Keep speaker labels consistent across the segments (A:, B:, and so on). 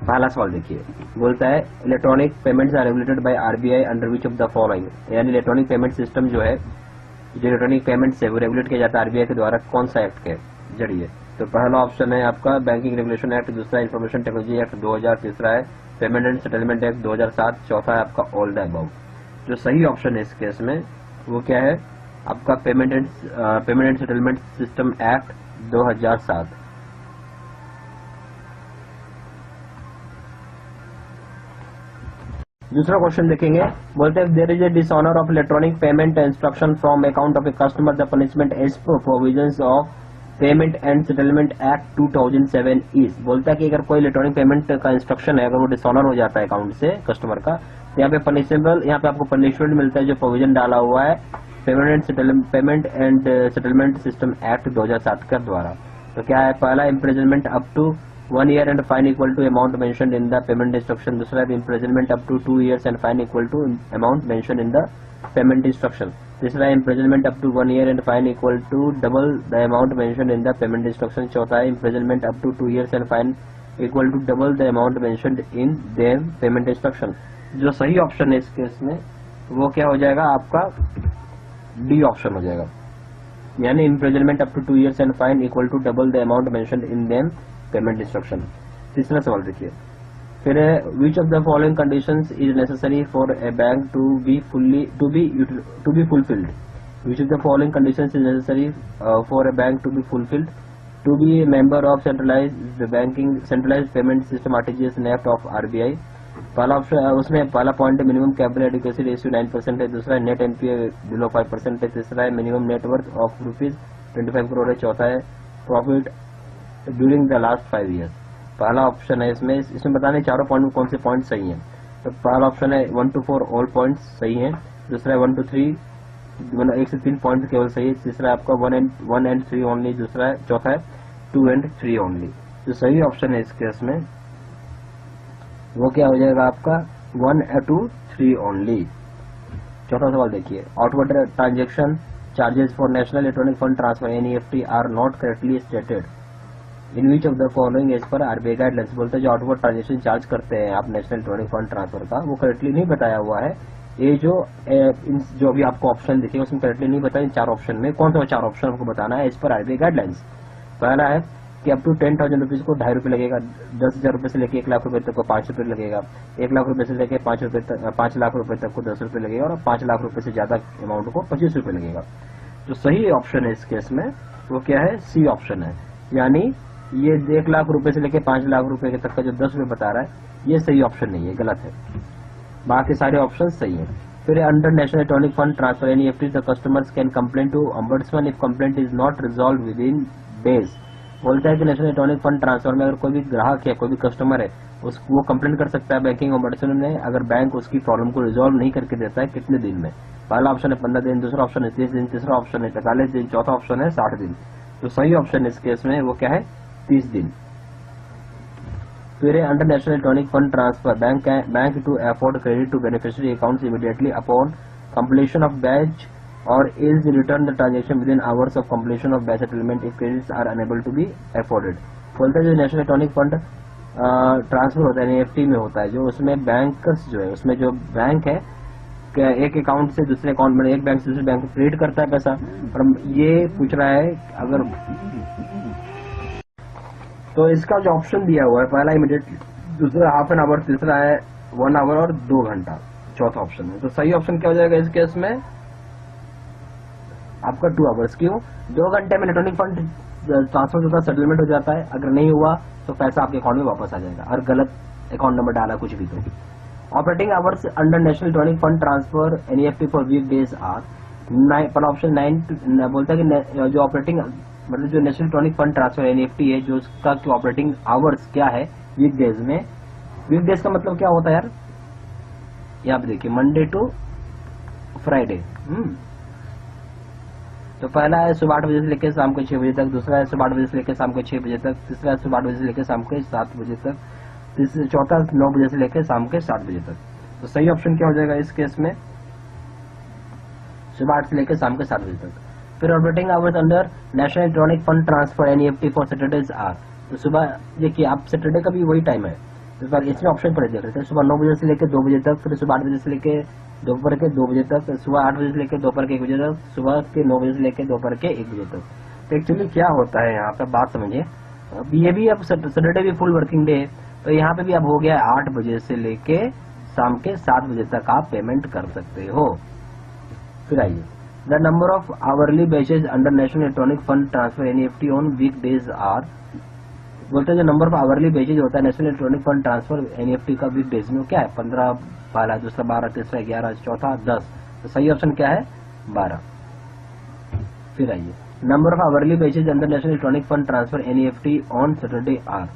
A: पहला सवाल देखिए, बोलता है electronic payments are regulated by RBI under which of the following, यानी इलेक्ट्रॉनिक पेमेंट सिस्टम जो है, जो इलेक्ट्रॉनिक पेमेंट है वो रेगुलेट किया जाता है आरबीआई के द्वारा कौन सा एक्ट के जरिए। तो पहला ऑप्शन है आपका बैंकिंग रेगुलेशन एक्ट, दूसरा इंफॉर्मेशन टेक्नोलॉजी एक्ट 2000, तीसरा है पेमेंट एंड सेटलमेंट एक्ट 2007, चौथा है आपका ऑल द अबव। जो सही ऑप्शन है इस केस में वो क्या है आपका payment and settlement system act 2007। दूसरा क्वेश्चन देखेंगे, बोलते हैं there is a dishonour of electronic payment instruction from account of a customer the punishment as per provisions of payment and settlement act 2007 is. बोलता है कि अगर कोई इलेक्ट्रॉनिक पेमेंट का इंस्ट्रक्शन है, अगर वो डिसऑनर हो जाता है अकाउंट से कस्टमर का, तो यहाँ पे पनिशेबल, यहाँ पे आपको पनिशमेंट मिलता है जो प्रोविजन डाला हुआ है payment and settlement system act 2007 के द्वारा। तो क्या है, पहला imprisonment up to 1 year and fine equal to amount mentioned in the payment instruction, दूसरा है imprisonment up to 2 years and fine equal to amount mentioned in the payment instruction, तीसरा है imprisonment up to 1 year and fine equal to double the amount mentioned in the payment instruction, चौथा है imprisonment up to 2 years and fine equal to double the amount mentioned in the payment instruction। जो सही option है इस case में वो क्या हो जाएगा आपका डी ऑप्शन हो जाएगा, यानी imprisonment up to 2 years and fine equal to double the amount mentioned in them payment instruction. तीसरा सवाल देखिए, फिर which of the following conditions is necessary for a bank to be fulfilled, which of the following conditions is necessary for a bank to be fulfilled, to be a member of centralised payment system RTGS NEFT of RBI. पहला option उसमें पहला point है minimum capital adequacy ratio 9% है, दूसरा है net NPA below 5% है, तीसरा है मिनिमम नेटवर्थ ऑफ ₹25 करोड़ है, चौथा है profit during the last 5 years। पहला ऑप्शन है इसमें बताने चारों पॉइंट में कौन से पॉइंट सही हैं। तो पहला ऑप्शन है 1 to 4 ऑल पॉइंट्स सही हैं, दूसरा है 1 to 3 मतलब 1 से 3 पॉइंट केवल सही है, तीसरा है आपका 1 and 3 ओनली, दूसरा है चौथा है 2 and 3 ओनली। जो सही ऑप्शन है इस केस में वो क्या हो जाएगा आपका 1 to 3 ओनली। चौथा सवाल देखिए, outward transaction charges for national electronic fund transfer NEFT are not correctly stated in which of the following as per RBI guidelines. बोलते हैं जो आउटवर्ड ट्रांजेक्शन चार्ज करते हैं आप नेशनल इलेक्ट्रॉनिक फंड ट्रांसफर का, वो करेक्टली नहीं बताया हुआ है। ये जो भी आपको ऑप्शन दिखेगा उसमें करेक्टली नहीं बताया। इन 4 ऑप्शन में कौन सा 4 ऑप्शन आपको बताना है एज पर आरबीआई गाइडलाइंस। पहला है कि अप टू 10,000 रुपीज को ₹2.5 लगेगा, 10,000 रुपए से लेकर 1 लाख रुपए तक को ₹5 लगेगा, 1 लाख रुपए से लेकर 5 लाख रुपए तक को ₹10 लगेगा, और 5 लाख रुपए से ज्यादा अमाउंट को ₹25 लगेगा। जो सही ऑप्शन है इस केस में वो क्या है, सी ऑप्शन है, यानी ये 1 लाख रुपए से लेकर 5 लाख रुपए तक का जो ₹10 बता रहा है ये सही ऑप्शन नहीं है, गलत है, बाकी सारे ऑप्शन सही है। फिर under national electronic fund transfer NEFT the customers can complain to ombudsman if complaint is not resolve within days. बोलता है कि नेशनल इलेक्ट्रॉनिक फंड ट्रांसफर में अगर कोई भी ग्राहक है, कोई भी कस्टमर है, वो कंप्लेंट कर सकता है बैंकिंग ombudsman में, अगर बैंक उसकी प्रॉब्लम को रिजॉल्व नहीं करके देता है कितने दिन में। पहला ऑप्शन है 15 दिन, दूसरा ऑप्शन है 30 दिन, तीसरा ऑप्शन है 45 दिन, चौथा ऑप्शन है 60 दिन। तो सही ऑप्शन इस केस में वो क्या है 30 दिन। फिर under national electronic fund transfer bank to afford credit to beneficiary accounts immediately upon completion of batch और is return the transaction within hours of completion of batch settlement if credits are unable to be afforded. बोलते हैं जो national electronic fund transfer होता है NEFT में होता है, जो उसमें बैंकर्स जो है उसमें जो बैंक है एक अकाउंट से दूसरे अकाउंट में, एक बैंक से दूसरे बैंक को क्रेडिट करता है पैसा, और ये पूछ रहा है अगर, तो इसका जो ऑप्शन दिया हुआ है पहला इमीडिएट, दूसरा हाफ एन आवर, तीसरा है 1 आवर और 2 घंटा, चौथा ऑप्शन है। तो सही ऑप्शन क्या हो जाएगा इस केस में आपका 2 आवर्स। क्यों, 2 घंटे में इलेक्ट्रॉनिक फंड ट्रांसफर होता सेटलमेंट हो जाता है, अगर नहीं हुआ तो पैसा आपके अकाउंट में वापस आ जाएगा, और गलत अकाउंट नंबर डाला कुछ भी तो। Operating hours under national electronic fund transfer NEFT for weekdays are पर ऑप्शन 9 बोलता है कि जो ऑपरेटिंग मतलब जो national electronic fund transfer NEFT है जो उसका ऑपरेटिंग आवर्स क्या है वीक डेज में। वीक डेज का मतलब क्या होता है यार, यहाँ पे देखिए मंडे टू फ्राइडे। तो पहला है सुबह 8 बजे से लेकर शाम को 6 बजे तक, दूसरा है सुबह 8 बजे से लेकर शाम को 6 बजे तक, तीसरा है सुबह 8 बजे से लेकर शाम के 7 बजे तक, चौथा 9 बजे से लेकर शाम के 7 बजे तक। तो सही ऑप्शन क्या हो जाएगा इस केस में, सुबह 8 से लेकर शाम के 7 बजे तक। फिर operating hours under national electronic fund transfer NEFT for Saturdays are, तो सुबह देखिए आप सैटरडे का भी वही टाइम है, इस बार इसमें ऑप्शन पर देख रहे थे, सुबह 9 बजे से लेकर 2 बजे तक, फिर सुबह 8 बजे से लेकर दोपहर के 2 बजे तक, सुबह 8 बजे से लेकर दोपहर के 1 बजे तक, सुबह के 9 बजे से लेकर दोपहर के 1 बजे तक। तो एक्चुअली क्या होता है यहाँ पे बात समझिए, अब ये भी अब सैटरडे भी फुल वर्किंग डे है, तो यहाँ पे भी अब हो गया 8 बजे से लेके शाम के 7 बजे तक आप पेमेंट कर सकते हो। फिर आइए, the number of hourly batches under national electronic fund transfer NEFT on weekdays are, बोलते हैं जो नंबर ऑफ आवरली बैचेज होता है national electronic fund transfer NEFT का वीक डेज में क्या है, 15 पहला, दूसरा 12, तीसरा 11, चौथा 10। तो सही ऑप्शन क्या है, 12। फिर आइए, number of hourly batches under national electronic fund transfer NEFT on Saturday are.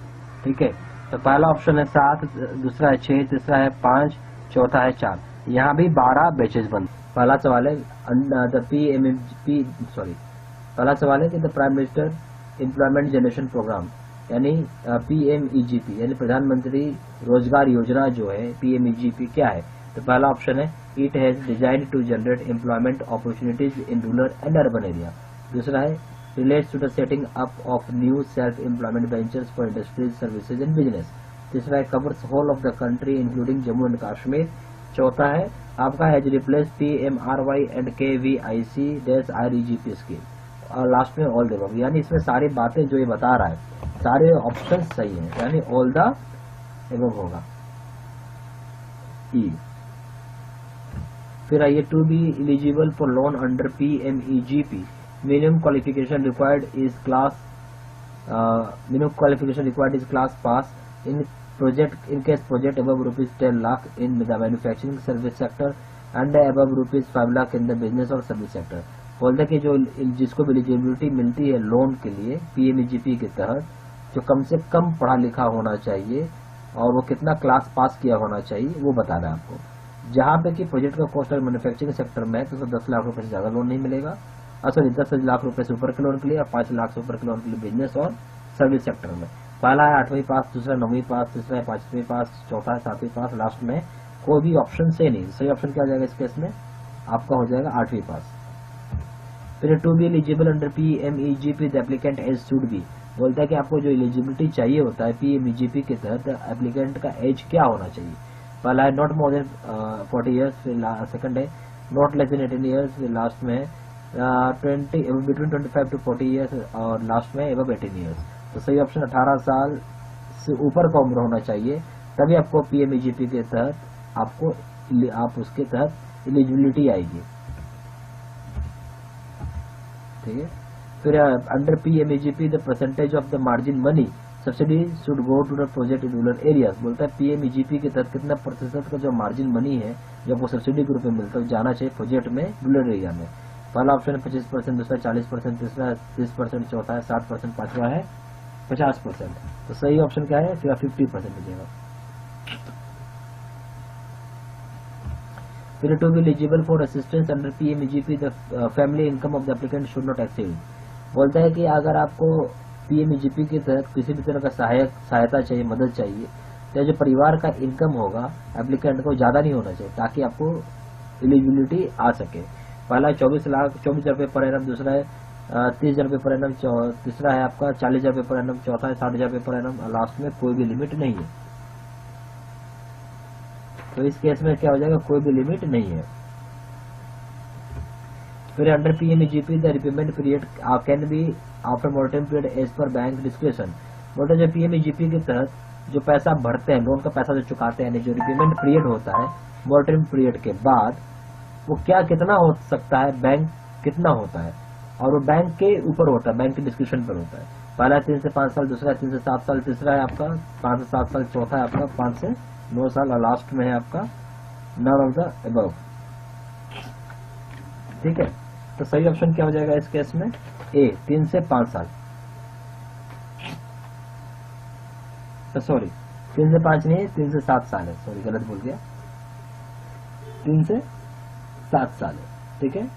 A: ठीक है, तो पहला ऑप्शन है 7, दूसरा है 6, तीसरा है 5, चौथा है 4। यहाँ भी 12 बैचेज बंद। पहला सवाल है पहला सवाल है कि the prime minister employment generation programme यानी पीएमईजीपी यानी प्रधानमंत्री रोजगार योजना जो है पीएमईजीपी क्या है। तो पहला ऑप्शन है it has designed to generate employment opportunities in rural and urban area. दूसरा है relates to the setting up of new self employment ventures for industries services and business. तीसरा है covers whole of the country including Jammu and Kashmir. चौथा है आपका has replace PMRY and KVIC dash IREGP scheme. और last में all the above, यानी इसमें सारी बातें जो ये बता रहा है सारे ऑप्शन सही हैं, यानी ऑल द अबव होगा ई। फिर आइए, to be eligible for loan under PMEGP minimum qualification required is class pass in case project above rupees 10 lakh in the manufacturing service sector and above rupees 5 lakh in the business और service sector। बोलते कि जो जिसको eligibility मिलती है loan के लिए PMEGP के तहत, जो कम से कम पढ़ा लिखा होना चाहिए और वो कितना क्लास पास किया होना चाहिए वो बताना है आपको। जहाँ पे कि प्रोजेक्ट का कॉस्ट मैन्युफैक्चरिंग सेक्टर में है तो 10 लाख रुपए से ज्यादा लोन नहीं मिलेगा, सॉरी 10 लाख रुपए से ऊपर के लोन के लिए, 5 लाख से ऊपर के लोन के लिए बिजनेस और सर्विस सेक्टर में। पहला है 8वीं पास, दूसरा 9वीं पास, तीसरा है 5वीं पास, चौथा है 7वीं पास, लास्ट में कोई भी ऑप्शन से नहीं। सही ऑप्शन क्या हो जाएगा इस केस में, आपका हो जाएगा 8वीं पास। फिर to be eligible under PMEGP the applicant age should be. बोलता है कि आपको जो एलिजिबिलिटी चाहिए होता है PMEGP के तहत एप्लीकेंट का एज क्या होना चाहिए। पहला है not more than 40 years, second है not less than 18 years, last में 20 बिटवीन 25 to 40 ईयर्स और लास्ट में एबव 18 ईयर्स। तो सही ऑप्शन 18 साल से ऊपर का उम्र होना चाहिए, तभी आपको PMEGP के तहत आप उसके तहत एलिजिबिलिटी आएगी। ठीक है, फिर under PMEGP the percentage of the margin money subsidy should go to the project in rural areas. बोलता है PMEGP के तहत कितना प्रतिशत का जो मार्जिन मनी है जो आपको सब्सिडी के रूप में मिलता है जाना चाहिए प्रोजेक्ट में रूरल एरिया में। पहला ऑप्शन है 25%, दूसरा 40%, तीसरा 30%, चौथा है 60%, पांचवा है 50%। तो सही ऑप्शन क्या है, फिर 50% मिलेगा। फिर to be eligible for assistance under PMEGP the family income of the applicant should not exceed. बोलता है कि अगर आपको PMEGP के तहत किसी भी तरह का सहायता चाहिए, मदद चाहिए, तो जो परिवार का इनकम होगा एप्लीकेंट को ज्यादा नहीं होना चाहिए ताकि आपको एलिजिबिलिटी आ सके। पहला 24 रुपए पर एनम, दूसरा है 30 रुपए पर एनम, तीसरा है आपका 40 रुपए पर एनम, चौथा है 60 रुपए पर एनम, लास्ट में कोई भी लिमिट नहीं है। तो इस केस में क्या हो जाएगा, कोई भी लिमिट नहीं है। फिर under PMEGP the repayment period can be after moratorium period as per bank description. बोलते जो PMEGP के तहत जो पैसा भरते हैं, लोन का पैसा जो चुकाते हैं, जो रिपेमेंट पीरियड होता है मोरेटोरियम पीरियड के बाद, वो क्या कितना हो सकता है, बैंक कितना होता है, और वो बैंक के ऊपर होता है, बैंक के डिस्क्रिप्शन पर होता है। पहला 3 से 5 साल, दूसरा 3 से 7 साल, तीसरा है आपका 5 से 7 साल, चौथा है आपका 5 से 9 साल और लास्ट में है आपका नन ऑफ द अबव। ठीक है, तो सही ऑप्शन क्या हो जाएगा इस केस में, ए 3 से 5 साल। सॉरी 3 से 5 नहीं है, 3 से 7 साल है, सॉरी गलत बोल गया, 3 से 7 साल है। ठीक है,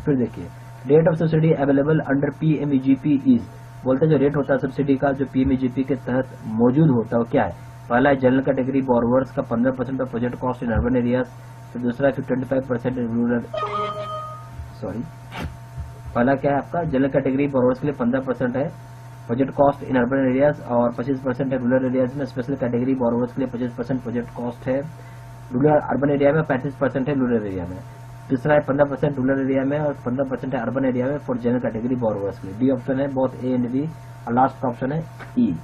A: फिर देखिए rate of subsidy available under PMEGP is. बोलते जो रेट होता है सब्सिडी का जो PMEGP के तहत मौजूद होता है वो क्या है। पहला है जनरल कैटेगरी बोरोवर्स का 15% of project cost in urban areas, तो दूसरा है 25% इन रूरल, सॉरी पहला क्या है आपका जनरल कैटेगरी बोरोवर्स के लिए 15% है project cost in urban areas, और 25% है रूरल एरियाज में। स्पेशल कैटेगरी बोरोवर्स के लिए 25% प्रोजेक्ट कॉस्ट है रूरल अर्बन एरिया में, 35% है रूरल एरिया में। तीसरा है 15% रूरल एरिया में और 15% है अर्बन एरिया में फॉर जनरल कैटेगरी बोरोवर्स के लिए। डी ऑप्शन है बोथ ए एंड बी, और लास्ट का ऑप्शन है ई,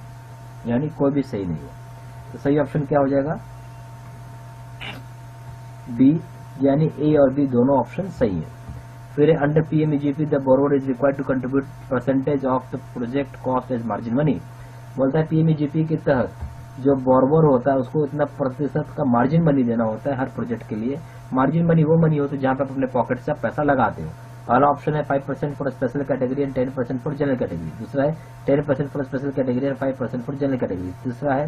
A: यानी कोई भी सही नहीं है। तो सही ऑप्शन क्या हो जाएगा? बी, यानी ए और बी दोनों ऑप्शन सही है। फिर under PMEGP the borrower is required to contribute percentage of the project cost as margin money. बोलता है पीएमईजीपी के तहत जो बोरोवर होता है उसको इतना प्रतिशत का मार्जिन मनी देना होता है हर प्रोजेक्ट के लिए। मार्जिन मनी वो मनी होता है जहां पर आप अपने पॉकेट से आप पैसा लगाते हो। पहला ऑप्शन है 5% for special category and 10% for general category. दूसरा है 10% for special category and 5% for general category. तीसरा है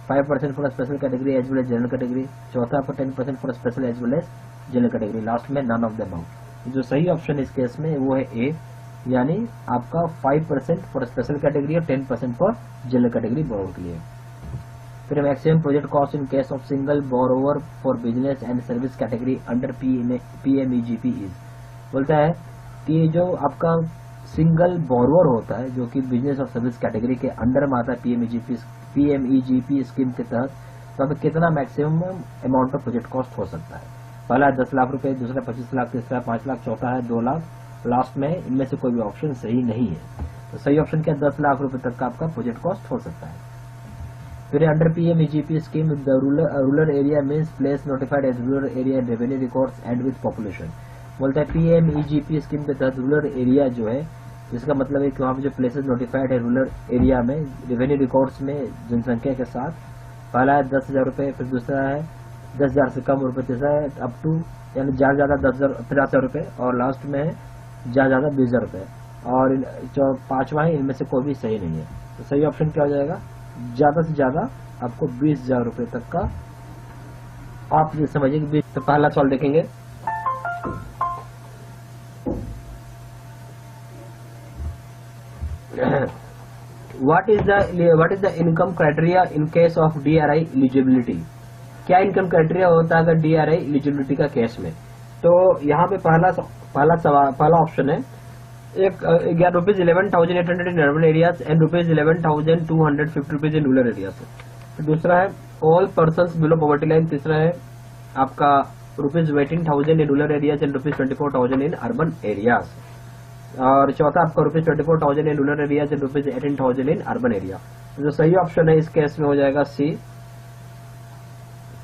A: 5% for special category as well as general category. चौथा for 10% for special as well as general category. Last में none of the about. जो सही option इस case में वो है ए, यानी आपका 5% फॉर स्पेशल कैटेगरी और 10% फॉर जनरल कैटेगरी बोरोवर के लिए। फिर maximum project cost in case of single borrower for business and service category under PMEGP is. बोलता है कि जो आपका सिंगल बोरोवर होता है जो कि बिजनेस और सर्विस कैटेगरी के अंडर में आता है पीएमईजीपी स्कीम के तहत, तो अब कितना maximum amount of project cost हो सकता है? पहला है 10 लाख रुपए, दूसरा 25 लाख, तीसरा 5 लाख, चौथा है 2 लाख, लास्ट में इनमें से कोई भी ऑप्शन सही नहीं है। तो सही ऑप्शन क्या? 10 लाख रुपए तक का आपका प्रोजेक्ट कॉस्ट हो सकता है। फिर under PMEGP scheme the rural area means place notified as rural area in revenue records and with population. बोलता है पीएमईजीपी स्कीम के तहत रूरल एरिया जो है, जिसका मतलब है कि वहाँ पे जो प्लेसेस नोटिफाइड है रूरल एरिया में रेवेन्यू रिकॉर्ड्स में जनसंख्या के साथ, पहला है 10,000 रुपए, फिर दूसरा है 10,000 से कम रुपए, तीसरा है अप टू यानी ज्यादा 50,000 रुपए, और लास्ट में है ज्यादा 20,000 रुपए, और जो पांचवा है इनमें से कोई भी सही नहीं है। तो सही ऑप्शन क्या हो जाएगा? ज्यादा से ज्यादा आपको 20,000 रुपए तक का आप ये समझिए कि। तो पहला सवाल देखेंगे, what is the income criteria in case of DRI eligibility. क्या इनकम क्राइटेरिया होता है अगर डीआरआई एलिजिबिलिटी का केस में? तो यहाँ पे पहला ऑप्शन है rupees 11,800 in urban areas and rupees 11,250 rupees in rural areas. दूसरा है all persons below poverty line. तीसरा है आपका rupees 18,000 in rural areas and rupees 24,000 in urban areas. और चौथा आपका rupees 24,000 in rural areas and rupees 18,000 in urban area. जो सही ऑप्शन है इस केस में हो जाएगा सी,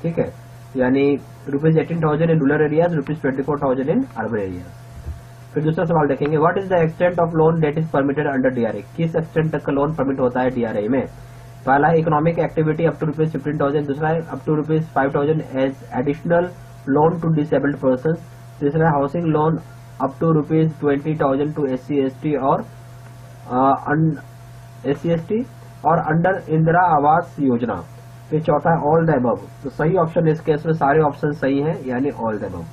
A: ठीक है, यानी rupees 18,000 in rural areas, rupees 24,000 in urban areas. फिर दूसरा सवाल देखेंगे, what is the extent of loan that is permitted under DRI. किस एक्सटेंट तक का लोन परमिट होता है डीआरआई में? पहला है economic activity up to rupees 15,000, दूसरा है अप टू रुपीज 5,000 as additional loan to disabled person, तीसरा है housing loan up to rupees 20,000 to SC/ST और अंडर इंदिरा आवास योजना। फिर चौथा है ऑल द अबव। तो सही ऑप्शन इस केस में सारे ऑप्शन सही हैं, यानी all the above.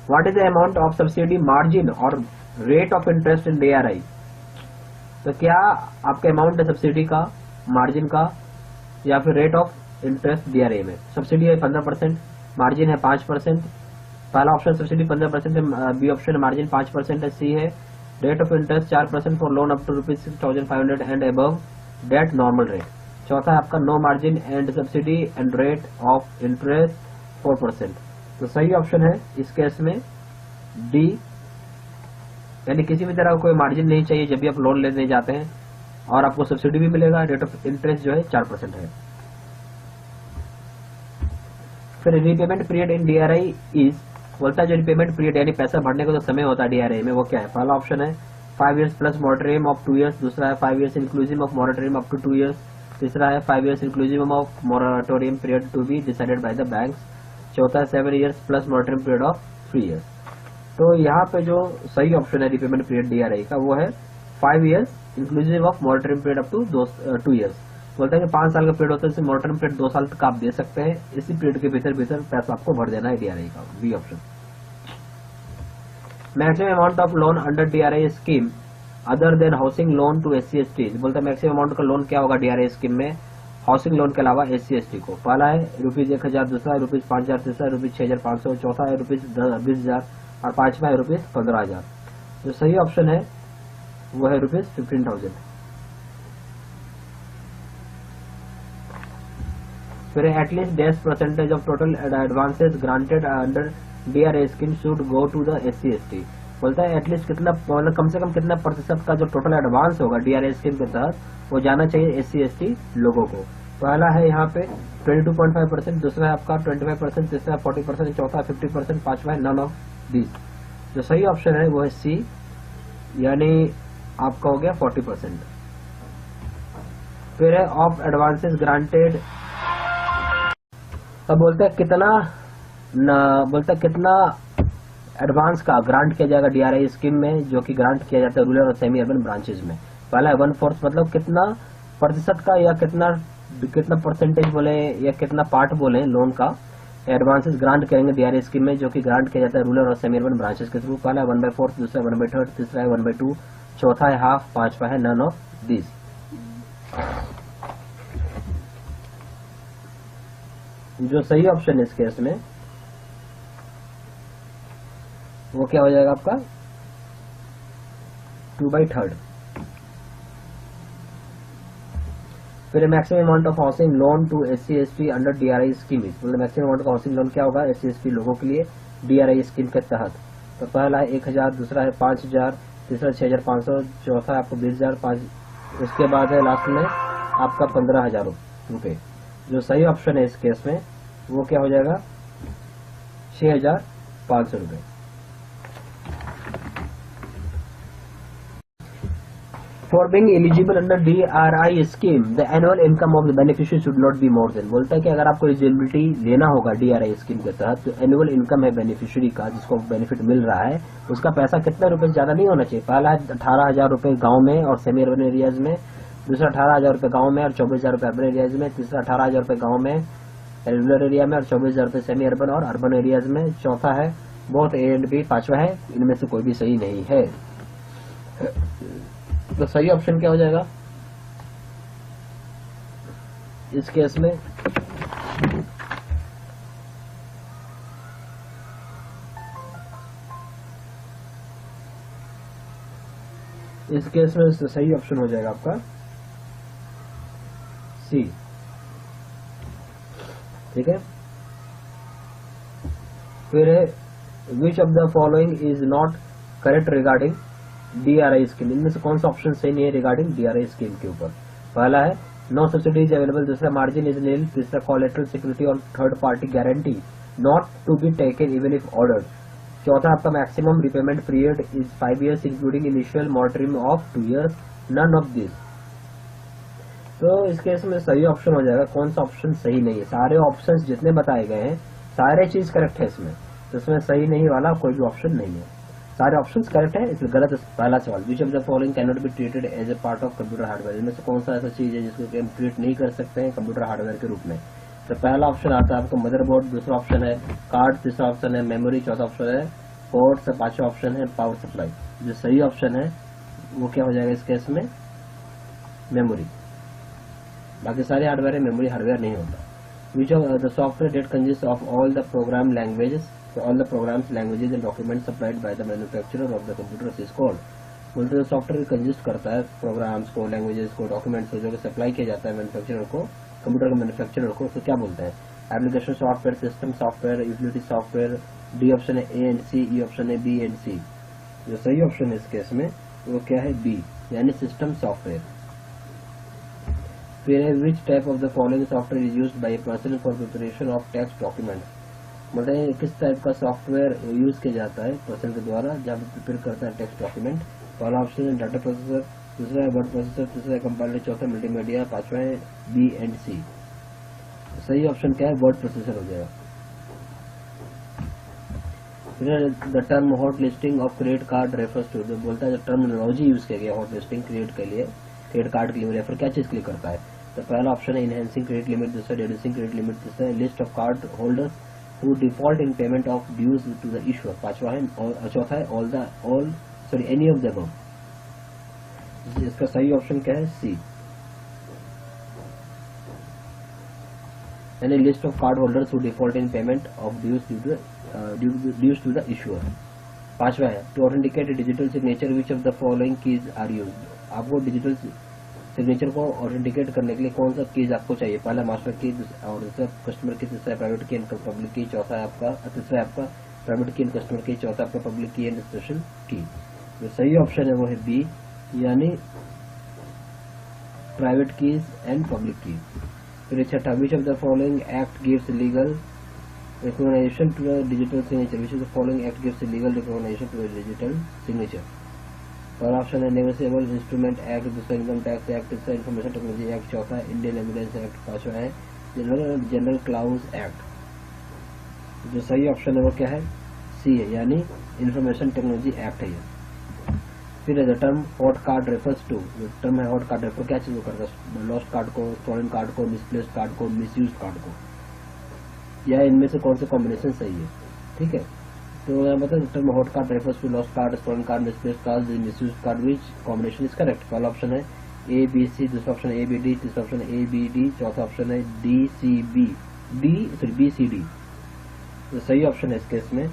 A: What is the amount of subsidy margin और rate of interest in DRI. तो क्या आपका अमाउंट है सब्सिडी का, मार्जिन का, या फिर रेट ऑफ इंटरेस्ट डीआरआई में? सब्सिडी है 15%, मार्जिन है 5%। पहला ऑप्शन सब्सिडी 15% है, बी ऑप्शन मार्जिन 5% है, सी है rate of interest 4% for loan up to rupees 6,500 and above that normal rate. चौथा है आपका no margin and subsidy and rate of interest 4%। तो सही ऑप्शन है इस केस में डी, यानी किसी भी तरह का कोई मार्जिन नहीं चाहिए जब भी आप लोन लेने जाते हैं, और आपको सब्सिडी भी मिलेगा, रेट ऑफ इंटरेस्ट जो है 4% है। फिर repayment period in DRI is, बोलता है जो रिपेमेंट पीरियड यानी पैसा भरने का जो समय होता है डीआरआई में वो क्या है? पहला ऑप्शन है 5 years plus moratorium of 2 years, दूसरा है 5 years inclusive of moratorium up to 2 years, तीसरा है 5 years inclusive of moratorium period to be decided by the banks, चौथा है 7 years plus moratorium period of 3 years। तो यहाँ पे जो सही ऑप्शन है रिपेमेंट पीरियड डीआरआई का वो है 5 years inclusive of moratorium period up to 2 years। बोलता है कि 5 साल का पीरियड होता है, इसमें मॉरेटोरियम पीरियड 2 साल तक आप दे सकते हैं, इसी पीरियड के भीतर पैसा आपको भर देना है डीआरआई का, B option. Maximum amount of loan under DRI scheme other than housing loan to SC/ST। बोलता है मैक्सिमम अमाउंट का लोन क्या होगा डीआरआई स्कीम में हाउसिंग लोन के अलावा SC/ST को? पहला है रुपीज 1,000, दूसरा है रुपीज 5,000, तीसरा है रुपीज 6,500, चौथा है रुपीज 20,000 और पांचवा है रुपीज 15,000। जो सही ऑप्शन है वो है रुपीज 15,000, फिर at least 10% of total advances granted under DRA scheme should go to the SC/ST। बोलता है एटलीस्ट कितना, मतलब कम से कम कितना प्रतिशत का जो टोटल एडवांस होगा DRA स्कीम के तहत वो जाना चाहिए SC/ST लोगों को। पहला है यहाँ पे 22.5%, दूसरा है आपका 25%, तीसरा 40%, चौथा 50%, पांचवा है नन ऑफ दिस। जो सही ऑप्शन है वो है सी, यानी आपका हो गया 40%। फिर है ऑफ एडवांसेस ग्रांटेड, अब बोलता है कितना बोलता है कितना एडवांस का ग्रांट किया जाएगा DRA स्कीम में, जो कि ग्रांट किया जाता है रूरल और सेमी अर्बन ब्रांचेज में। पहला है 1/4, मतलब कितना प्रतिशत का या कितना परसेंटेज बोले या कितना पार्ट बोले लोन का एडवांसेस ग्रांट करेंगे DRA स्कीम में, जो कि ग्रांट किया जाता है रूरल और सेमी अर्बन ब्रांचेस के थ्रू। पहला है 1/4, दूसरा 1/3, तीसरा है 1/2, चौथा है हाफ, पांचवा है नन ऑफ दिस। जो सही ऑप्शन है इस केस में वो क्या हो जाएगा आपका 2/3। फिर maximum amount of housing loan to SC/ST under DRA scheme, मतलब मैक्सिमम अमाउंट का हाउसिंग लोन क्या होगा SC/ST लोगों के लिए DRA स्कीम के तहत। तो पहला है 1,000, दूसरा है 5,000, तीसरा 6,500, चौथा आपको 20,000, उसके बाद है लास्ट में आपका 15,000 रुपए। जो सही ऑप्शन है इस केस में वो क्या हो जाएगा 6,500 रुपए। For being eligible under DRI scheme, the annual income of the beneficiary should not be more than, बोलता है कि अगर आपको एलिजिबिलिटी लेना होगा DRI स्कीम के तहत, तो एनुअल इनकम है बेनिफिशियरी का जिसको बेनिफिट मिल रहा है उसका पैसा कितने रुपए से ज्यादा नहीं होना चाहिए। पहला है 18,000 रुपए गाँव में और सेमी अर्बन एरियाज में, दूसरा 18,000 रुपए गाँव में और 24,000 रुपए अर्बन एरियाज में, तीसरा 18,000 रुपए गाँव में रूरल एरिया में और 24,000 रुपए सेमी अर्बन और अर्बन एरियाज में, चौथा है बोथ A एंड B, पांचवा है इनमें से कोई भी सही नहीं है। तो सही ऑप्शन क्या हो जाएगा इस केस में सही ऑप्शन हो जाएगा आपका सी। ठीक है, फिर है विच of the following is not correct regarding DRI scheme, इनमें से कौन सा ऑप्शन सही नहीं है रिगार्डिंग DRI स्कीम के ऊपर। पहला है नो सब्सिडीज अवेलेबल, दूसरा मार्जिन इज नील, तीसरा कोलेटरल सिक्योरिटी और third party guarantee not to be taken even if ordered, चौथा आपका maximum repayment period is 5 years including initial monitoring of 2 years, none of this. तो इस case में सही option हो जाएगा, कौन सा ऑप्शन सही नहीं है। सारे ऑप्शंस जितने बताए गए हैं सारे चीज करेक्ट है इसमें, तो इसमें सही नहीं वाला कोई भी ऑप्शन नहीं है, सारे ऑप्शंस करेक्ट है, इसलिए गलत है पहला सवाल। Which of the following can not be treated as a part of computer hardware, इनमें से कौन सा ऐसा चीज है जिसको हम ट्रीट नहीं कर सकते हैं कंप्यूटर हार्डवेयर के रूप में। तो पहला ऑप्शन आता है आपका मदरबोर्ड, दूसरा ऑप्शन है कार्ड, तीसरा ऑप्शन है मेमोरी, चौथा ऑप्शन है पोर्ट, पांचवा ऑप्शन है पावर सप्लाई। जो सही ऑप्शन है वो क्या हो जाएगा इस केस में मेमोरी, बाकी सारे हार्डवेयर है, मेमोरी हार्डवेयर नहीं होता। Which of the software that consist of all the program languages, all the programs, languages and documents supplied by the manufacturer of the computers is called, बोलते हैं software consist करता है programmes को, languages को, documents को, जो कि supply किया जाता है मैन्युफैक्चरर को, कंप्यूटर के मैन्युफैक्चरर को, तो क्या बोलते हैं application software, system software, utility software. D option है A and C, E option है B एंड C। जो सही ऑप्शन है इस केस में वो क्या है B, यानी सिस्टम सॉफ्टवेयर। फिर है which type of the following software is used by a person for preparation of text documents, मतलब किस टाइप का सॉफ्टवेयर यूज किया जाता है पर्सन के द्वारा जब प्रिपेयर करता है टेक्स्ट डॉक्यूमेंट। पहला ऑप्शन है डाटा प्रोसेसर, दूसरा है वर्ड प्रोसेसर, तीसरा है कंपाइलर, चौथा मल्टीमीडिया, पांचवा है B एंड C। सही ऑप्शन क्या है वर्ड प्रोसेसर हो जाएगा। फिर the term hot listing of credit card refers to, बोलता है टर्मिनोलॉजी यूज किया गया हॉट लिस्टिंग क्रेडिट के लिए, क्रेडिट कार्ड के लिए रेफर क्या चीज के लिए करता है। तो पहला ऑप्शन है इनहेंसिंग क्रेडिट लिमिट, दूसरा रिड्यूसिंग क्रेडिट लिमिट, तीसरा है list of card holders who default in payment of dues to the issuer, पांचवा है और चौथा है any of the above। इसका सही ऑप्शन क्या है C, यानी list of card holders who default in payment of dues to the issuer। पांचवा है to authenticate digital signature which of the following keys are used, आपको डिजिटल सिग्नेचर को authenticate करने के लिए कौन सा कीज आपको चाहिए? पहला मास्टर की और दूसरा कस्टमर की, तीसरा प्राइवेट की एंड पब्लिक की, चौथा है आपका, तीसरा है आपका प्राइवेट की एंड कस्टमर की, चौथा आपका पब्लिक की एंड स्पेशल की। जो सही ऑप्शन है वो है बी, यानी private keys and public key. फिर छठा, which of the following act gives legal recognition to the digital signature? Which of the following act gives legal recognition to the digital signature? पहला option है negotiable instrument act, दूसरा income tax act, तीसरा information technology act, चौथा है Indian evidence act, पांचवा है general clause act. जो सही ऑप्शन है वो क्या है? सी है, यानी इंफॉर्मेशन टेक्नोलॉजी एक्ट है ये। फिर the term hot card refers to, जो टर्म है हॉट कार्ड रेफर क्या चीज को करता है? लॉस्ट कार्ड को, स्टोलन कार्ड को, मिसप्लेस्ड कार्ड को, मिसयूज कार्ड को, या इनमें से कौन सा कॉम्बिनेशन सही है? ठीक है, तो यहाँ मतलब term hot card refers to lost card, stolen card, misplaced card, misuse card, which combination is correct? पहला ऑप्शन है ए बी सी, दूसरा ऑप्शन ए बी डी, तीसरा ऑप्शन ए बी डी, चौथा ऑप्शन है D C B, B C D. तो सही option है इस केस में,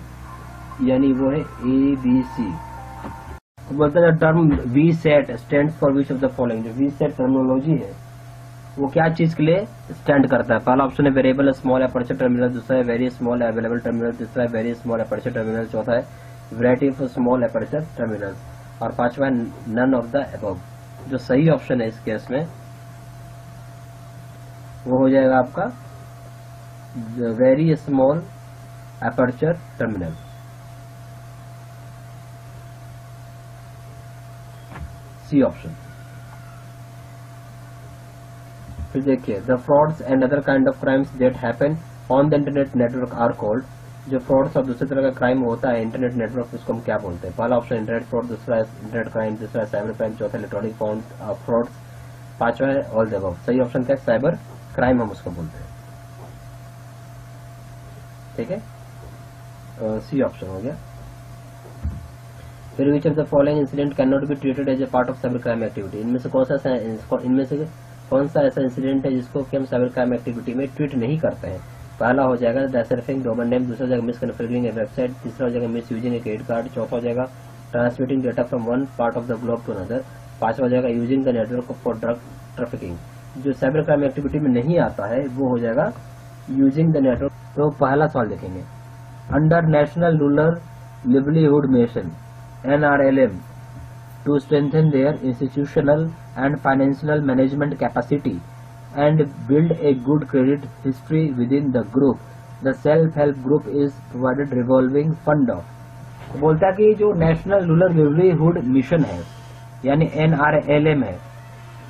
A: यानी वो है ए बी सी। तो बोलते हैं term VSAT stand for which of the following? जो वी सेट टर्मिनोलॉजी है वो क्या चीज के लिए स्टैंड करता है? पहला ऑप्शन है वेरिएबल स्मॉल अपर्चर टर्मिनल, दूसरा है वेरी स्मॉल अवेलेबल टर्मिनल, तीसरा है वेरी स्मॉल अपर्चर टर्मिनल, चौथा है variety of small aperture terminal, और पांचवा है नन ऑफ द अबव। जो सही ऑप्शन है इस केस में वो हो जाएगा आपका very small aperture terminal. C option. फिर देखिए the frauds and other kind of crimes that happen on the internet network are called. जो फ्रॉड्स और दूसरी तरह का क्राइम होता है इंटरनेट नेटवर्क, उसको हम क्या बोलते हैं? पहला ऑप्शन इंटरनेट फ्रॉड, दूसरा है इंटरनेट क्राइम, तीसरा है साइबर क्राइम, चौथा इलेक्ट्रॉनिक फ्रॉड्स, पांचवा है ऑल द अबव। सही ऑप्शन क्या है? साइबर क्राइम हम उसको बोलते हैं। ठीक है, सी ऑप्शन हो गया। फिर which of the following incident can not be treated as a part of cyber crime activity? इनमें से कौन सा ऐसा इंसिडेंट है जिसको कि हम साइबर क्राइम एक्टिविटी में ट्रीट नहीं करते हैं? पहला हो जाएगा डायसर्फिंग डोमेन नेम, दूसरा हो जाएगा मिसकॉन्फिगरिंग ए वेबसाइट, तीसरा हो जाएगा misusing a credit card, चौथा हो जाएगा transmitting data from one part of the globe to another, पांचवा हो जाएगा using the network for drug trafficking. जो साइबर क्राइम एक्टिविटी में नहीं आता है वो हो जाएगा यूजिंग द नेटवर्क। तो पहला सवाल देखेंगे, under national rural livelihood mission NRLM to strengthen their institutional and financial management capacity and build a good credit history within the group, the self-help group is provided revolving fund of। तो बोलता है कि जो national rural livelihood mission है यानी NRLM है,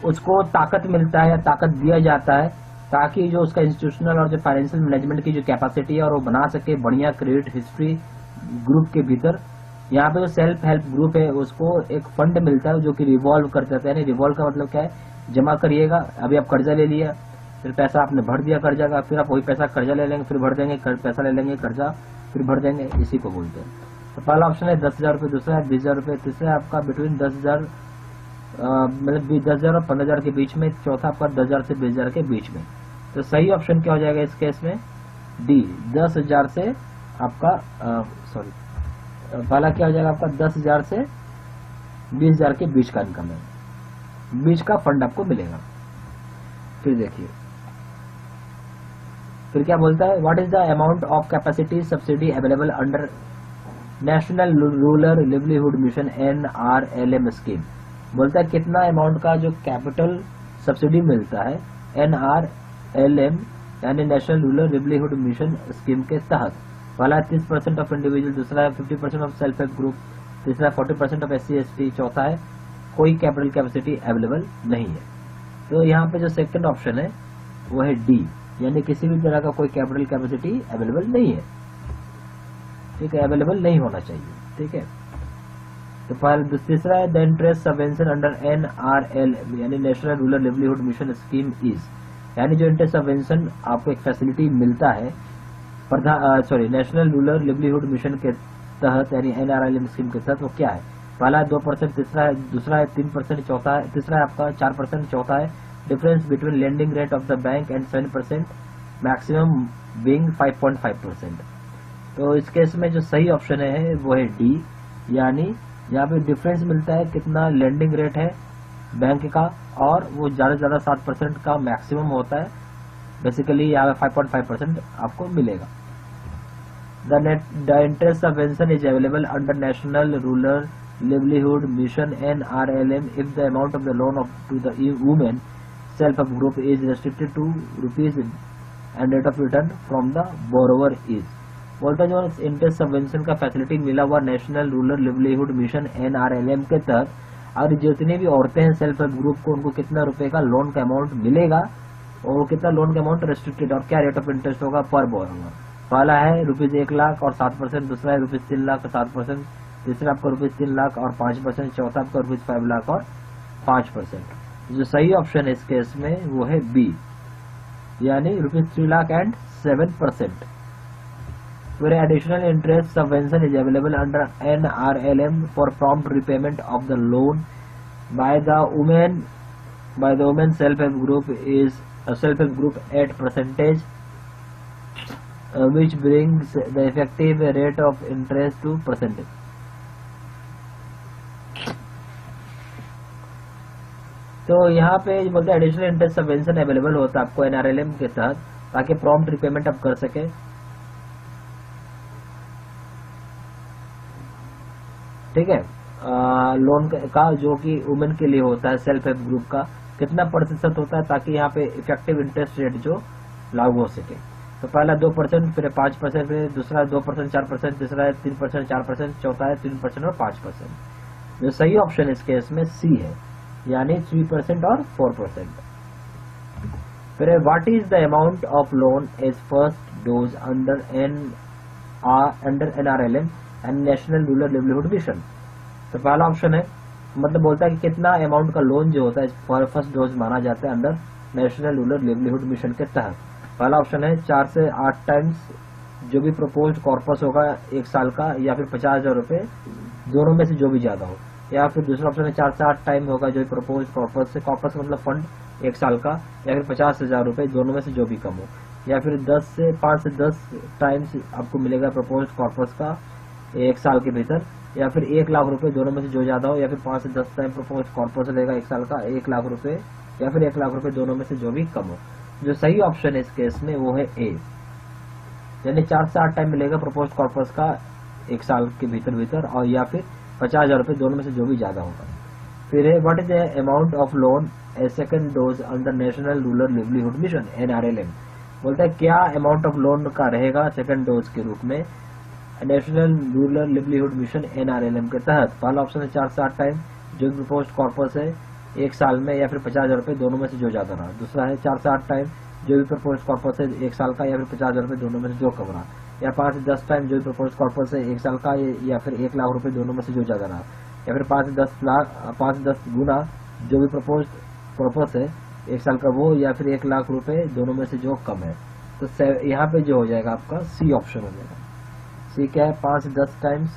A: उसको ताकत मिलता है या ताकत दिया जाता है ताकि जो उसका इंस्टीट्यूशनल और जो फाइनेंशियल मैनेजमेंट की जो कैपेसिटी है और वो बना सके बढ़िया क्रेडिट हिस्ट्री ग्रुप के भीतर। यहाँ पे जो सेल्फ हेल्प ग्रुप है उसको एक फंड मिलता है जो कि रिवॉल्व करता है। यानी रिवॉल्व का मतलब क्या है? जमा करिएगा, अभी आप कर्जा ले लिया, फिर पैसा आपने भर दिया कर्जा का, फिर आप वही पैसा कर्जा ले लेंगे, फिर भर देंगे, पैसा ले लेंगे कर्जा, फिर भर देंगे, इसी को बोलते हैं। तो पहला ऑप्शन है 10,000 रुपये, दूसरा है 20,000 रुपये, तीसरा आपका बिटवीन 10,000 मतलब 10,000 और 15,000 के बीच में, चौथा आपका 10,000 से 20,000 के बीच में। तो सही ऑप्शन क्या हो जाएगा इस केस में? डी, 10,000 से आपका पहला क्या हो जाएगा आपका 10,000 से 20,000 के बीच का इनकम है, बीच का फंड आपको मिलेगा। फिर देखिए फिर क्या बोलता है, what is the amount of capacity subsidy available under national rural livelihood mission NRLM scheme. बोलता है कितना अमाउंट का जो कैपिटल सब्सिडी मिलता है NRLM यानी national rural livelihood mission scheme के तहत। पहला 30% ऑफ इंडिविजुअल, दूसरा है 50% ऑफ सेल्फ हेल्प ग्रुप, तीसरा 40% ऑफ SC ST, चौथा है कोई कैपिटल कैपेसिटी अवेलेबल नहीं है। तो यहाँ पे जो सेकंड ऑप्शन है वो है डी, यानी किसी भी तरह का कोई कैपिटल कैपेसिटी अवेलेबल नहीं है। ठीक है, अवेलेबल नहीं होना चाहिए। ठीक है, तो पहला तीसरा है the interest subvention under NRLM यानी national rural livelihood mission scheme is, यानी जो इंटरेस्ट सबवेंशन आपको एक फैसिलिटी मिलता है नेशनल रूरल लिवलीहुड मिशन के तहत यानी NRLM स्कीम के तहत, वो क्या है? पहला 2%, दूसरा है 3%, चौथा है तीसरा है आपका 4%, चौथा है difference between lending rate of the bank and 7%, maximum being 5.5%। तो इस केस में जो सही ऑप्शन है वो है डी, यानी यहाँ पे डिफरेंस मिलता है कितना लेंडिंग रेट है बैंक का, और वो ज़्यादा से ज़्यादा 7% का मैक्सिमम होता है। बेसिकली यहाँ 5.5% आपको मिलेगा। The interest subvention is available under national rural livelihood mission NRLM if the amount of the loan to the women self-help group is restricted to rupees and rate of return from the borrower is। बोलता जो interest subvention का facility मिला हुआ national rural livelihood mission NRLM के तहत, और जितनी भी औरतें हैं सेल्फ हेल्प ग्रुप को, उनको कितना रुपए का लोन का अमाउंट मिलेगा, और कितना लोन का अमाउंट रेस्ट्रिक्टेड, और क्या रेट ऑफ इंटरेस्ट होगा पर बोरोवर। पहला है ₹1,00,000 और 7%, दूसरा है ₹3,00,000 और 7%, तीसरा आपका ₹3,00,000 और 5%, चौथा आपका ₹5,00,000 और 5%। जो सही ऑप्शन है इस केस में वो है बी, यानी ₹3,00,000 and 7%। Where additional interest subvention is available under NRLM for prompt repayment of the loan by the women self-help group is a self-help group at percentage, which brings the effective rate of interest to percentage। तो यहाँ पे बोलते हैं additional interest subvention available होता है आपको NRLM के तहत, ताकि प्रॉम्प्ट रिपेमेंट आप कर सके। ठीक है, लोन का जो कि वुमेन के लिए होता है सेल्फ हेल्प ग्रुप का, कितना प्रतिशत होता है, ताकि यहाँ पे इफेक्टिव इंटरेस्ट रेट जो लागू हो सके। तो पहला 2%, फिर 5%, फिर दूसरा 2%, 4%, तीसरा है 3%, 4%, चौथा है 3% और 5%। जो सही ऑप्शन इस केस में सी है, यानी 3% और 4%। फिर what is the amount of loan as first dose under NRLM and national rural livelihood mission. तो पहला ऑप्शन है, मतलब बोलता है कि कितना अमाउंट का लोन जो होता है फर्स्ट डोज माना जाता है under national rural livelihood mission के तहत। पहला ऑप्शन है 4 से 8 टाइम्स जो भी प्रपोज्ड कॉर्पस होगा 1 साल का, या फिर 50,000 रुपए, दोनों में से जो भी ज्यादा हो। या फिर दूसरा ऑप्शन है 4 से 8 टाइम होगा जो प्रपोज्ड कॉर्पस से, कॉर्पस मतलब फंड 1 साल का, या फिर 50,000 रुपए, दोनों में से जो भी कम हो। या फिर 5 से 10 टाइम्स आपको मिलेगा प्रपोज्ड कॉर्पस का 1 साल के भीतर, या फिर 1 लाख रुपए, दोनों में से जो ज्यादा हो। या फिर 5 से 10 टाइम प्रपोज्ड कॉर्पस लेगा 1 साल का 1 लाख रुपए, या फिर 1 लाख रुपए, दोनों में से जो भी कम हो। जो सही ऑप्शन है इस केस में वो है ए, यानी 4 से 8 टाइम मिलेगा प्रपोज्ड कॉर्पस का 1 साल के भीतर, और या फिर 50,000 रुपए, दोनों में से जो भी ज्यादा होगा। फिर है what is the amount of loan A second dose under national rural livelihood mission NRLM। बोलता है क्या अमाउंट ऑफ लोन का रहेगा सेकंड डोज के रूप में national rural livelihood mission NRLM के तहत। पहला ऑप्शन है 4 से 8 टाइम जो प्रपोज्ड कॉर्पस है 1 साल में, या फिर 50,000 रुपए, दोनों में से जो ज्यादा रहा। दूसरा है 4 से 8 टाइम जो भी प्रपोज्ड कॉर्पस है 1 साल का, या फिर 50,000 रुपए, दोनों में से जो कम रहा। या 5 से 10 टाइम जो भी प्रपोज्ड कॉर्पस है 1 साल का, या फिर 1 लाख रुपए, दोनों में से जो ज्यादा रहा। या फिर 5 से 10 गुना जो भी प्रपोज्ड कॉर्पस है 1 साल का वो, या फिर 1 लाख रुपए, दोनों में से जो कम है। तो यहाँ पे जो हो जाएगा आपका सी ऑप्शन हो जाएगा। सी क्या है, 5 से 10 टाइम्स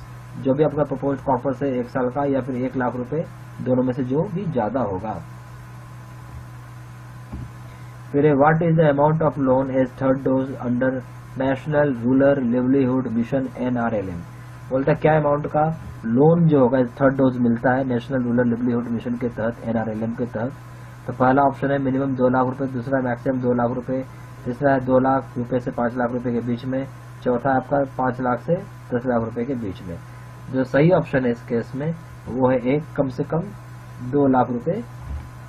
A: जो भी आपका प्रपोज्ड कॉर्पस है 1 साल का, या फिर 1 लाख रुपए, दोनों में से जो भी ज्यादा होगा। फिर what is the amount of loan as third dose under national rural livelihood mission NRLM। बोलता है क्या अमाउंट का लोन जो होगा थर्ड डोज मिलता है नेशनल रूरल लिवलीहुड मिशन के तहत NRLM के तहत। तो पहला ऑप्शन है मिनिमम 2 लाख रुपए, दूसरा मैक्सिमम 2 लाख रुपए, तीसरा है 2 लाख रुपए से 5 लाख रुपए के बीच में, चौथा है आपका 5 लाख से 10 लाख रुपए के बीच में। जो सही ऑप्शन है इस केस में वो है एक, कम से कम 2 लाख रुपए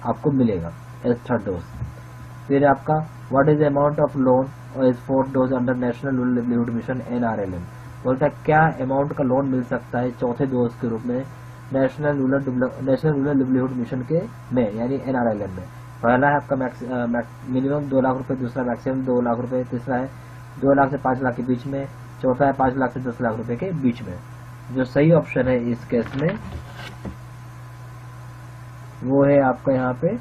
A: आपको मिलेगा एज थर्ड डोज। फिर आपका what is amount of loan as fourth dose under national rural livelihood mission NRLM। बोलता है क्या अमाउंट का लोन मिल सकता है चौथे डोज के रूप में नेशनल रूरल लिवलीहुड मिशन के में, यानी NRLM में। पहला है आपका मिनिमम 2 लाख रुपए, दूसरा मैक्सिमम 2 लाख रुपए, तीसरा है 2 लाख से 5 लाख के बीच में, चौथा है 5 लाख से 10 लाख रुपए के बीच में। जो सही ऑप्शन है इस केस में वो है आपका यहाँ पे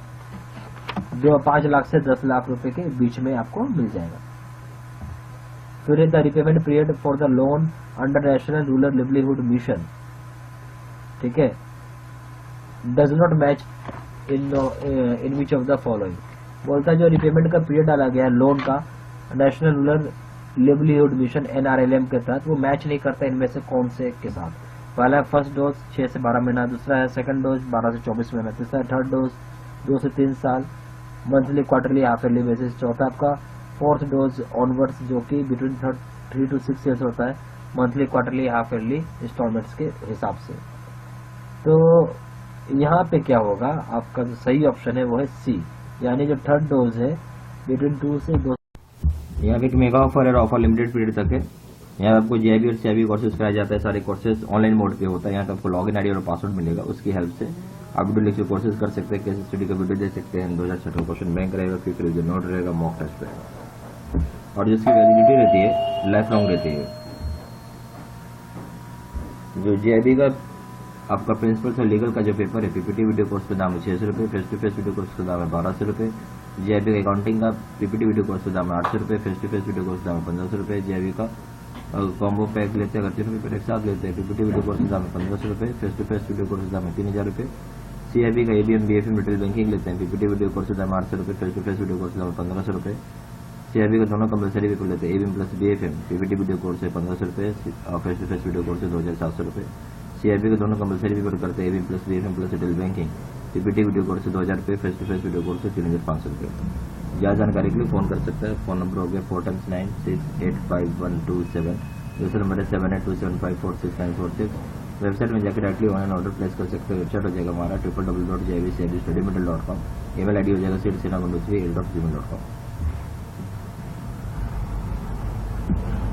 A: जो 5 लाख से 10 लाख रुपए के बीच में आपको मिल जाएगा। फिर the repayment period for the loan under national rural livelihood mission, ठीक है, does not match in which of the following. बोलता है जो रिपेमेंट का पीरियड डाला गया है लोन का national rural livelihood mission NRLM के तहत वो मैच नहीं करता इनमें से कौन से के साथ। पहला है फर्स्ट डोज 6 से 12 महीना, दूसरा है सेकंड डोज 12 से 24 महीना, तीसरा है थर्ड डोज 2 से 3 साल, monthly quarterly half yearly basis, चौथा आपका फोर्थ डोज ऑनवर्ड्स जो कि बिटवीन 3 to 6 ईयर्स होता है, monthly quarterly half yearly installments के हिसाब से। तो यहाँ पे क्या होगा, आपका जो सही ऑप्शन है वो है सी, यानी जो थर्ड डोज है बिटवीन 2 से 2। यहाँ पे एक मेगा ऑफर है, ऑफर लिमिटेड पीरियड तक है। यहाँ आपको जेआईबी और सीआईबी कोर्सेज कराया जाता है, सारे कोर्सेज ऑनलाइन मोड पे होता है। यहाँ पे आपको लॉगिन आईडी और पासवर्ड मिलेगा, उसकी हेल्प से आप वीडियो लिख के कोर्सेज कर सकते हैं, केस स्टडी का वीडियो दे सकते हैं। 2006 क्वेश्चन बैंक रहेगा, फ्यूचर रिविजन नोट रहेगा, मॉक टेस्ट रहेगा, और जिसकी वैलिडिटी रहती है लाइफ लॉन्ग रहती है। जो जेआईबी का आपका प्रिंसिपल्स और लीगल का जो पेपर है, पीपीटी वीडियो कोर्स का दाम है 600 रुपये, face to face video course का दाम है 1200 रुपये। जेआईबी का अकाउंटिंग का पीपीटी वीडियो कोर्स का दाम है 800 रुपये, face to face video course का दाम है 1500 रुपये। जेआईबी का कॉम्बो पैक लेते हैं, अगर 3 पेपर एक साथ लेते हैं, पीपीटी वीडियो कोर्स का दाम है 1500 रुपये, face to face video course का दाम है 3000 रुपये। सीआईबी का एबीएम बीएफएम रिटेल बैंकिंग लेते हैं, पीपीटी वीडियो कोर्स का दाम 800 रुपये, face to face video course का दाम 1500 रुपये। सीआईबी का दोनों कंपलसरी पेपर लेते हैं, ABM plus BFM, PPT video course है 1500 रुपये और face to face video course है 2700 रुपये। सीआईबी के दोनों कंपलसरी पेपर करते हैं, ABM plus BFM plus retail banking, PPT video course है 2000 रुपये, face to face video course है 3500 रुपये। ज्यादा जानकारी के लिए फोन कर सकते हैं, फोन नंबर हो गया 4x96852127, दूसरा नंबर है 7827546946। वेबसाइट में जाकर डायरेक्टली ऑनलाइन ऑर्डर प्लेस कर सकते हैं। वेबसाइट हो जाएगा हमारा www.jibcabstudymetal.com, ईमेल आईडी हो जाएगा seedsinagundu3@gmail.com।